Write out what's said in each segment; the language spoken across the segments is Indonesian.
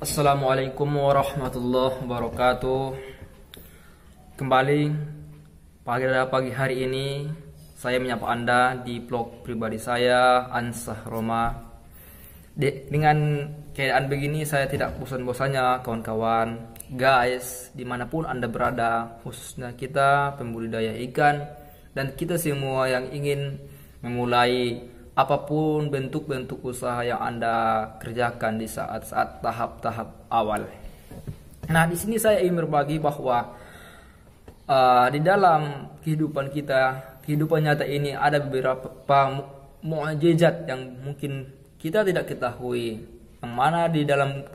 Assalamualaikum warahmatullahi wabarakatuh. Kembali pagi hari ini saya menyapa Anda di blog pribadi saya, Ansah Roma. Dengan keadaan begini saya tidak bosan-bosannya kawan-kawan, guys, dimanapun Anda berada, khususnya kita pembudidaya ikan dan kita semua yang ingin memulai apapun bentuk-bentuk usaha yang Anda kerjakan di saat-saat tahap-tahap awal. Nah, di sini saya ingin berbagi bahwa di dalam kehidupan kita, kehidupan nyata ini ada beberapa mukjizat yang mungkin kita tidak ketahui. Yang mana di dalam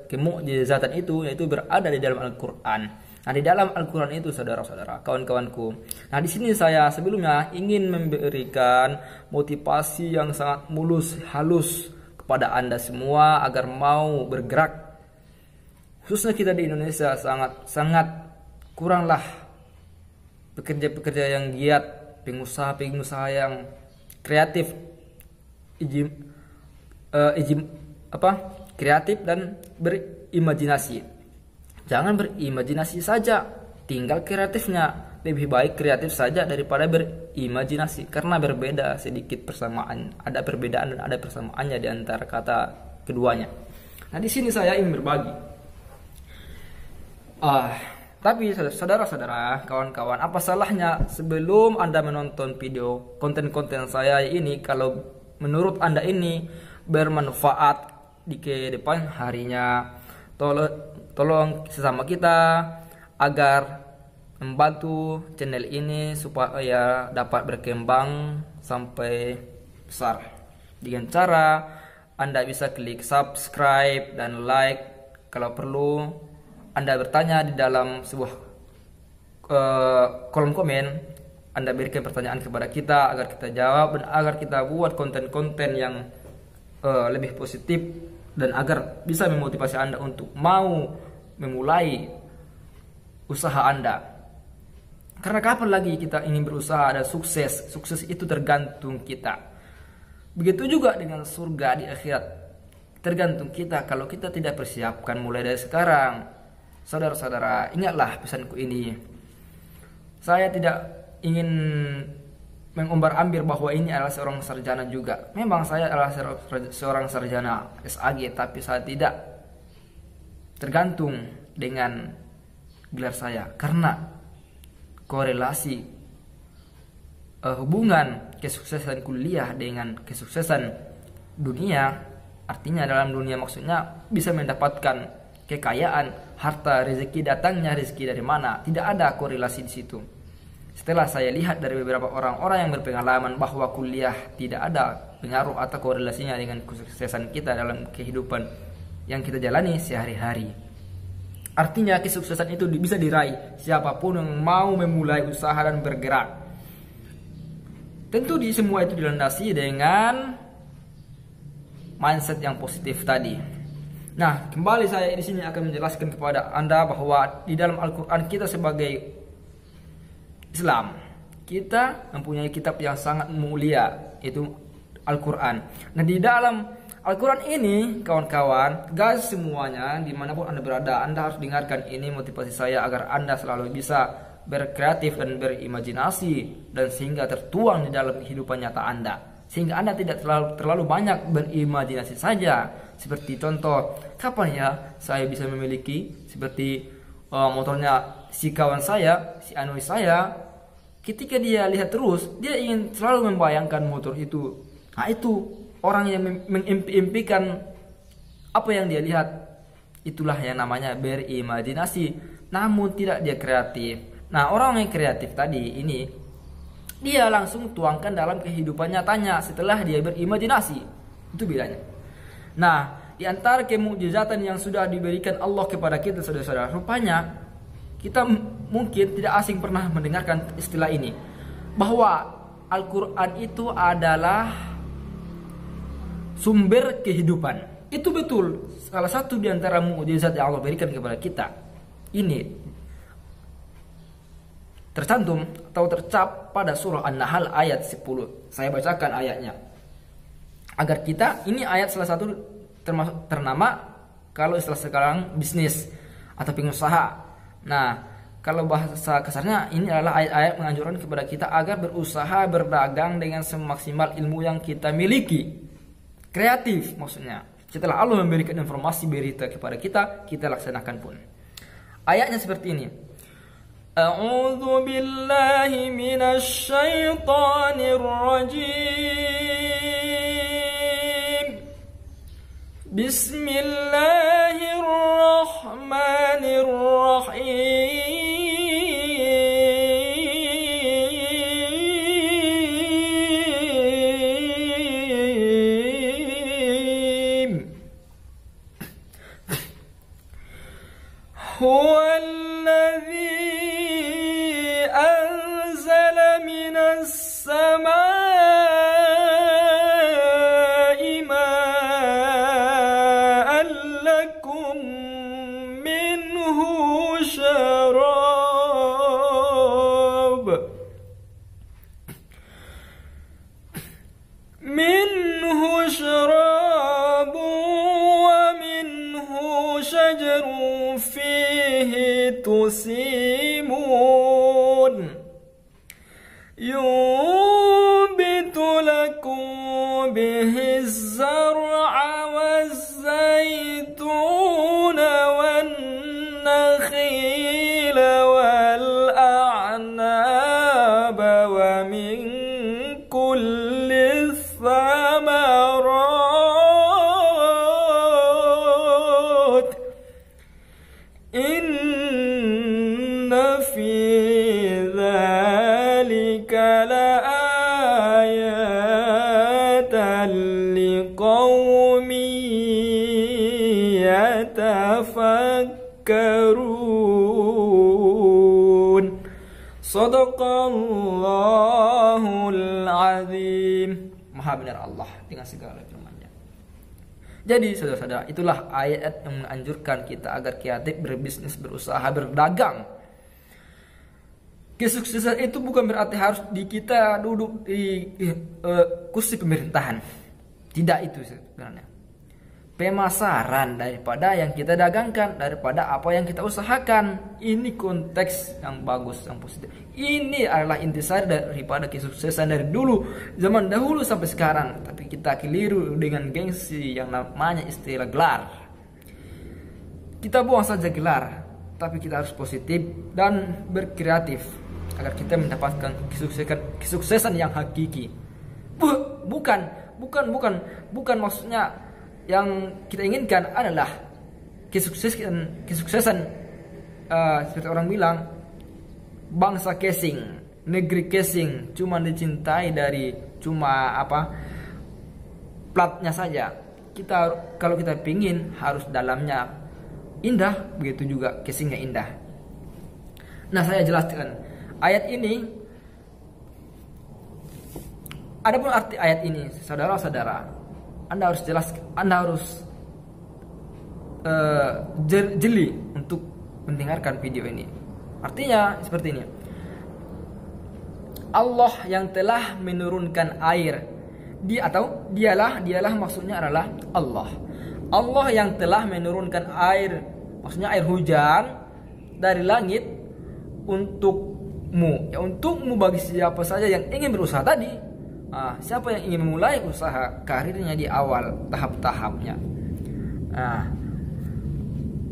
kemukjizatan itu yaitu berada di dalam Al-Quran. Nah, di dalam Al-Quran itu saudara-saudara, kawan-kawanku. Nah, di sini saya sebelumnya ingin memberikan motivasi yang sangat mulus, halus kepada Anda semua agar mau bergerak. Khususnya kita di Indonesia sangat kuranglah pekerja-pekerja yang giat, pengusaha-pengusaha yang kreatif, kreatif dan berimajinasi. Jangan berimajinasi saja, tinggal kreatifnya. Lebih baik kreatif saja daripada berimajinasi, karena berbeda sedikit persamaan. Ada perbedaan dan ada persamaannya di antara kata keduanya. Nah, di sini saya ingin berbagi. Tapi saudara-saudara, kawan-kawan, apa salahnya sebelum Anda menonton video konten-konten saya ini, kalau menurut Anda ini bermanfaat di kedepan harinya, tolong sesama kita agar membantu channel ini supaya dapat berkembang sampai besar. Dengan cara Anda bisa klik subscribe dan like. Kalau perlu Anda bertanya di dalam sebuah kolom komen, Anda berikan pertanyaan kepada kita agar kita jawab dan agar kita buat konten-konten yang lebih positif dan agar bisa memotivasi Anda untuk mau memulai usaha Anda. Karena kapan lagi kita ingin berusaha ada sukses? Sukses itu tergantung kita. Begitu juga dengan surga di akhirat. Tergantung kita kalau kita tidak persiapkan mulai dari sekarang. Saudara-saudara, ingatlah pesanku ini. Saya tidak ingin mengumbar-ambir bahwa ini adalah seorang sarjana juga. Memang saya adalah seorang sarjana SAG, tapi saya tidak tergantung dengan gelar saya, karena korelasi hubungan kesuksesan kuliah dengan kesuksesan dunia, artinya dalam dunia maksudnya bisa mendapatkan kekayaan, harta, rezeki, datangnya rezeki dari mana, tidak ada korelasi di situ. Setelah saya lihat dari beberapa orang-orang yang berpengalaman bahwa kuliah tidak ada pengaruh atau korelasinya dengan kesuksesan kita dalam kehidupan yang kita jalani sehari-hari. Artinya kesuksesan itu bisa diraih siapapun yang mau memulai usaha dan bergerak. Tentu di semua itu dilandasi dengan mindset yang positif tadi. Nah, kembali saya di sini akan menjelaskan kepada Anda bahwa di dalam Al-Quran kita sebagai Islam, kita mempunyai kitab yang sangat mulia, yaitu Al-Quran. Nah, di dalam Al-Quran ini, kawan-kawan, guys semuanya, dimanapun Anda berada, Anda harus dengarkan ini motivasi saya agar Anda selalu bisa berkreatif dan berimajinasi, dan sehingga tertuang di dalam kehidupan nyata Anda. Sehingga Anda tidak terlalu banyak berimajinasi saja. Seperti contoh, kapan ya saya bisa memiliki seperti motornya si kawan saya, si Anoi saya. Ketika dia lihat terus, dia ingin selalu membayangkan motor itu. Nah, itu orang yang mengimpi-impikan apa yang dia lihat. Itulah yang namanya berimajinasi, namun tidak dia kreatif. Nah, orang yang kreatif tadi ini, dia langsung tuangkan dalam kehidupan nyatanya setelah dia berimajinasi. Itu bedanya. Nah, di antara kemukjizatan yang sudah diberikan Allah kepada kita, saudara-saudara, rupanya kita mungkin tidak asing pernah mendengarkan istilah ini, bahwa Al-Quran itu adalah sumber kehidupan. Itu betul. Salah satu di antara mukjizat yang Allah berikan kepada kita. Ini tercantum atau tercap pada surah An-Nahl ayat 10. Saya bacakan ayatnya. Agar kita, ini ayat salah satu termasuk ternama Kalau istilah sekarang bisnis atau pengusaha. Nah, kalau bahasa kasarnya ini adalah ayat-ayat menganjurkan kepada kita agar berusaha berdagang dengan semaksimal ilmu yang kita miliki. Kreatif maksudnya. Setelah Allah memberikan informasi berita kepada kita, kita laksanakan pun. Ayatnya seperti ini. A'udzu billahi minasy syaithanir rajim. Bismillahirrahmanirrahim. Huwallazi anzala minas samaa'i ma'an lakum minhu syarab. Minhu syarab wa minhu syajarun fihi tusimun. ينبت لكم به الزرع والزيتون والنخيل والأعناب ومن كل الثمرات إن في ذلك لآيات لقوم يتفكرون. Shadaqallahul azim. Maha benar Allah dengan segala firman-Nya. Jadi saudara-saudara, itulah ayat yang menganjurkan kita agar kreatif, berbisnis, berusaha, berdagang. Kesuksesan itu bukan berarti harus kita duduk di kursi pemerintahan. Tidak itu sebenarnya. Pemasaran daripada yang kita dagangkan, daripada apa yang kita usahakan. Ini konteks yang bagus, yang positif. Ini adalah intisari daripada kesuksesan dari dulu, zaman dahulu sampai sekarang. Tapi kita keliru dengan gengsi yang namanya istilah gelar. Kita buang saja gelar, tapi kita harus positif dan berkreatif agar kita mendapatkan kesuksesan yang hakiki. Bukan maksudnya yang kita inginkan adalah kesuksesan seperti orang bilang bangsa casing, negeri casing, cuma dicintai dari cuma platnya saja. Kalau kita pingin harus dalamnya indah, begitu juga casingnya indah. Nah, saya jelaskan ayat ini. Adapun arti ayat ini, saudara-saudara, Anda harus jeli untuk mendengarkan video ini. Artinya seperti ini. Allah yang telah menurunkan air. Dialah maksudnya adalah Allah. Allah yang telah menurunkan air, maksudnya air hujan dari langit untukmu. Ya, untukmu bagi siapa saja yang ingin berusaha tadi. Siapa yang ingin memulai usaha karirnya di awal tahap-tahapnya.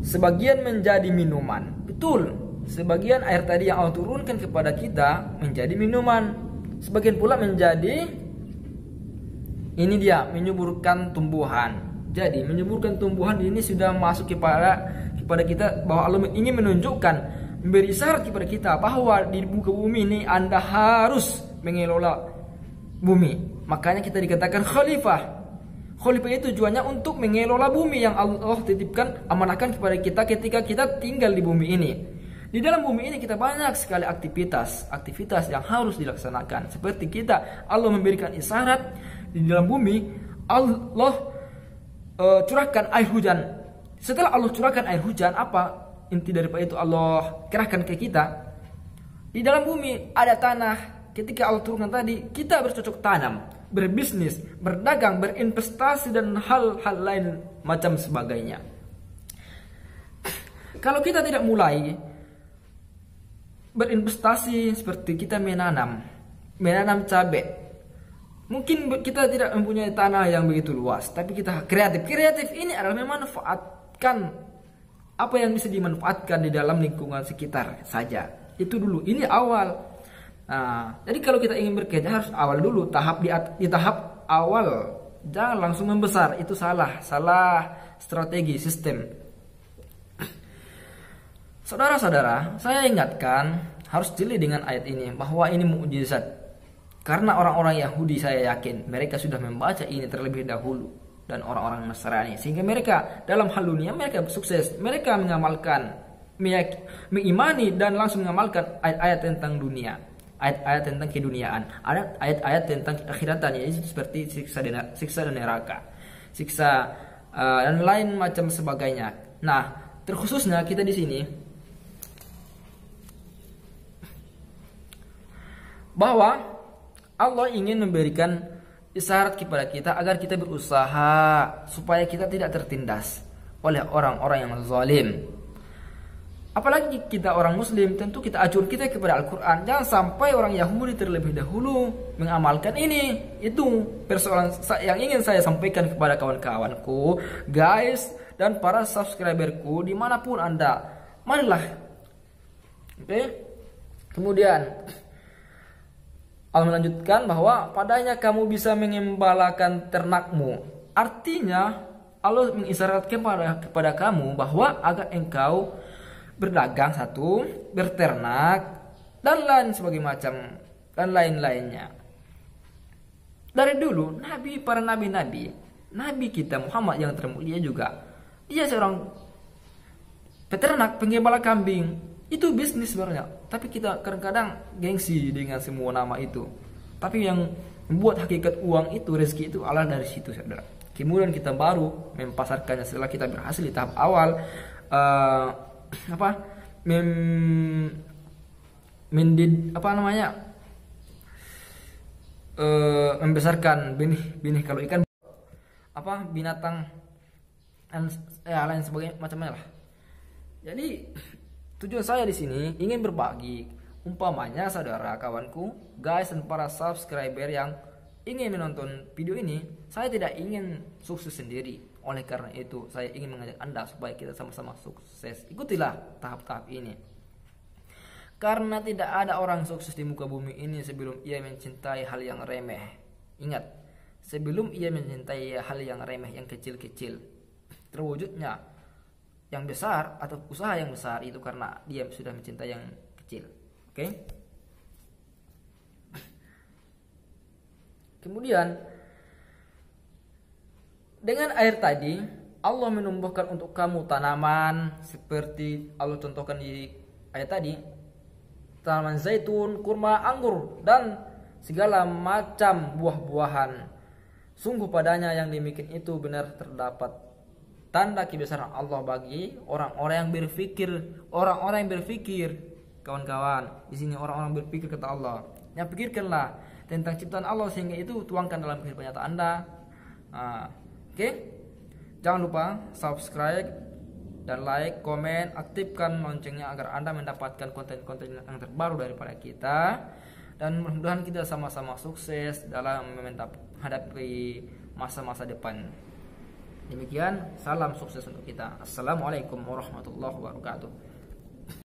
Sebagian menjadi minuman. Betul. Sebagian air tadi yang Allah turunkan kepada kita menjadi minuman. Sebagian pula menjadi, ini dia, menyuburkan tumbuhan. Jadi menyuburkan tumbuhan ini sudah masuk kepada kita bahwa Allah ingin menunjukkan, memberi syarat kepada kita bahwa di muka bumi ini Anda harus mengelola bumi. Makanya kita dikatakan khalifah. Khalifah itu tujuannya untuk mengelola bumi yang Allah titipkan, amanahkan kepada kita ketika kita tinggal di bumi ini. Di dalam bumi ini kita banyak sekali aktivitas yang harus dilaksanakan. Seperti Allah memberikan isyarat di dalam bumi, Allah curahkan air hujan. Setelah Allah curahkan air hujan, apa inti daripada itu? Allah kerahkan ke kita. Di dalam bumi ada tanah. Ketika Allah turunkan tadi, kita bercocok tanam, berbisnis, berdagang, berinvestasi dan hal-hal lain macam sebagainya. Kalau kita tidak mulai berinvestasi seperti kita menanam cabai, mungkin kita tidak mempunyai tanah yang begitu luas, tapi kita kreatif. Kreatif ini adalah memanfaatkan apa yang bisa dimanfaatkan di dalam lingkungan sekitar saja. Itu dulu, ini awal. Nah, jadi kalau kita ingin berkerja harus awal dulu, di tahap awal. Jangan langsung membesar, itu salah strategi sistem. Saudara-saudara, saya ingatkan harus jeli dengan ayat ini bahwa ini mukjizat. Karena orang-orang Yahudi saya yakin mereka sudah membaca ini terlebih dahulu, dan orang-orang Nasrani, sehingga mereka dalam hal dunia mereka sukses. Mereka mengimani dan langsung mengamalkan ayat-ayat tentang dunia, ayat-ayat tentang keduniaan, ayat-ayat tentang akhiratan, yaitu seperti siksa dan neraka, siksa dan lain macam sebagainya. Nah, terkhususnya kita di sini bahwa Allah ingin memberikan isyarat kepada kita agar kita berusaha supaya kita tidak tertindas oleh orang-orang yang zalim. Apalagi kita orang muslim, tentu kita ajur kita kepada Al-Quran. Jangan sampai orang Yahudi terlebih dahulu mengamalkan ini. Itu persoalan yang ingin saya sampaikan kepada kawan-kawanku, guys, dan para subscriberku dimanapun Anda. Marilah. Oke. Kemudian Allah melanjutkan bahwa padanya kamu bisa mengembalakan ternakmu. Artinya Allah mengisyaratkan kepada kamu bahwa agar engkau berdagang satu, berternak, dan lain-lainnya. Dari dulu para nabi kita Muhammad yang termulia juga, dia seorang peternak, penggembala kambing. Itu bisnis sebenarnya, tapi kita kadang-kadang gengsi dengan semua nama itu. Tapi yang membuat hakikat uang itu, rezeki itu adalah dari situ, saudara. Kemudian kita baru mempasarkannya setelah kita berhasil di tahap awal. Membesarkan benih kalau ikan binatang dan lain sebagainya macamnya lah. Jadi tujuan saya di sini ingin berbagi, umpamanya saudara, kawanku, guys, dan para subscriber yang ingin menonton video ini. Saya tidak ingin sukses sendiri. Oleh karena itu, saya ingin mengajak Anda supaya kita sama-sama sukses. Ikutilah tahap-tahap ini. Karena tidak ada orang sukses di muka bumi ini sebelum ia mencintai hal yang remeh. Ingat, sebelum ia mencintai hal yang remeh, yang kecil-kecil, terwujudnya yang besar atau usaha yang besar itu karena dia sudah mencintai yang kecil. Oke? Kemudian dengan air tadi, Allah menumbuhkan untuk kamu tanaman seperti Allah contohkan di ayat tadi, tanaman zaitun, kurma, anggur, dan segala macam buah-buahan. Sungguh padanya yang demikian itu benar terdapat tanda kebesaran Allah bagi orang-orang yang berpikir. Kawan-kawan, di sini orang-orang berpikir, kata Allah. Yang pikirkanlah tentang ciptaan Allah sehingga itu tuangkan dalam kehidupan nyata Anda. Oke? Jangan lupa subscribe dan like, komen, aktifkan loncengnya agar Anda mendapatkan konten-konten yang terbaru daripada kita. Dan mudah-mudahan kita sama-sama sukses dalam menghadapi masa-masa depan. Demikian, salam sukses untuk kita. Assalamualaikum warahmatullahi wabarakatuh.